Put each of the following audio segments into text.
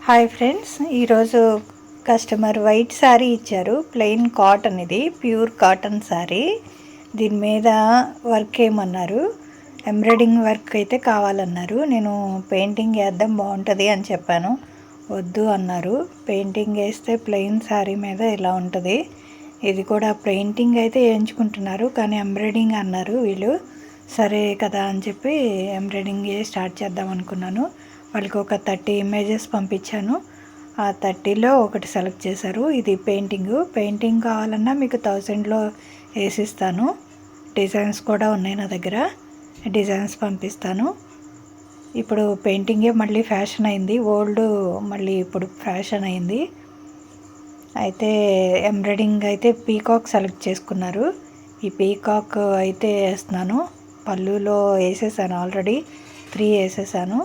Hi friends, ఈరోజు customer white sari ఇచ్చారు. Plain cotton, ఇది ప్యూర్ కాటన్ శారీ. దీని మీద వర్క్ ఏమన్నారు, ఎంబ్రాయిడింగ్ వర్క్ అయితే కావాలన్నారు. నేను పెయింటింగ్ వేద్దాం బాగుంటుంది అని చెప్పాను. వద్దు అన్నారు. పెయింటింగ్ వేస్తే ప్లెయిన్ శారీ మీద ఇలా ఉంటుంది. ఇది కూడా పెయింటింగ్ అయితే వేయించుకుంటున్నారు, కానీ ఎంబ్రాయిడింగ్ అన్నారు వీళ్ళు. సరే కదా అని చెప్పి ఎంబ్రాయిడింగ్ స్టార్ట్ చేద్దాం అనుకున్నాను. వాళ్ళకి ఒక 30 ఇమేజెస్ పంపించాను. ఆ 30లో ఒకటి సెలెక్ట్ చేశారు. ఇది పెయింటింగ్ కావాలన్నా మీకు 1000లో వేసిస్తాను. డిజైన్స్ కూడా ఉన్నాయి నా దగ్గర, డిజైన్స్ పంపిస్తాను. ఇప్పుడు పెయింటింగే మళ్ళీ ఫ్యాషన్ అయింది. ఓల్డ్ మళ్ళీ ఇప్పుడు ఫ్యాషన్ అయింది. అయితే ఎంబ్రాయిడింగ్ అయితే పీకాక్ సెలెక్ట్ చేసుకున్నారు. ఈ పీకాక్ అయితే వేస్తున్నాను. పళ్ళులో వేసేసాను, ఆల్రెడీ 3 వేసేసాను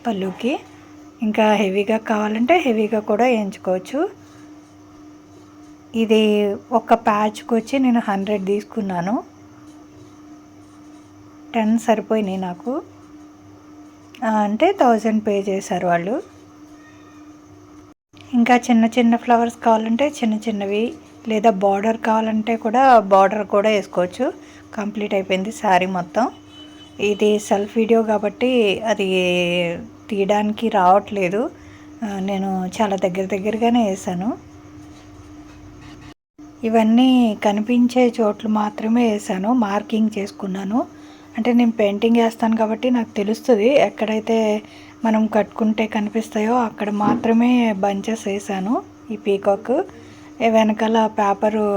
పళ్ళుకి. ఇంకా హెవీగా కావాలంటే హెవీగా కూడా వేయించుకోవచ్చు. ఇది ఒక ప్యాచ్కి వచ్చి నేను 100 తీసుకున్నాను. 10 సరిపోయినాయి నాకు. అంటే 1000 పే చేశారు వాళ్ళు. ఇంకా చిన్న చిన్న ఫ్లవర్స్ కావాలంటే చిన్న చిన్నవి, లేదా బార్డర్ కావాలంటే కూడా బార్డర్ కూడా వేసుకోవచ్చు. కంప్లీట్ అయిపోయింది శారీ మొత్తం. ఇది సెల్ఫ్ వీడియో కాబట్టి అది తీయడానికి రావట్లేదు. నేను చాలా దగ్గరగానే వేసాను. ఇవన్నీ కనిపించే చోట్లు మాత్రమే వేసాను, మార్కింగ్ చేసుకున్నాను. అంటే నేను పెయింటింగ్ వేస్తాను కాబట్టి నాకు తెలుస్తుంది ఎక్కడైతే మనం కట్టుకుంటే కనిపిస్తాయో అక్కడ మాత్రమే బంచెస్ వేసాను. ఈ పీకాక్ వెనకాల పేపరు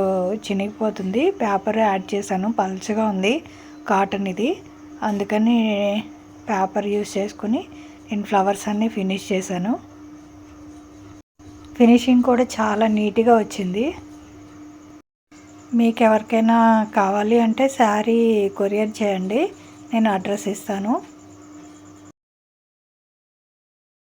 చినిగిపోతుంది, పేపర్ యాడ్ చేశాను. పల్చగా ఉంది కాటన్ ఇది, అందుకని పేపర్ యూస్ చేసుకుని నేను ఫ్లవర్స్ అన్నీ ఫినిష్ చేశాను. ఫినిషింగ్ కూడా చాలా నీట్గా వచ్చింది. మీకు ఎవరికైనా కావాలి అంటే శారీ కొరియర్ చేయండి, నేను అడ్రస్ ఇస్తాను.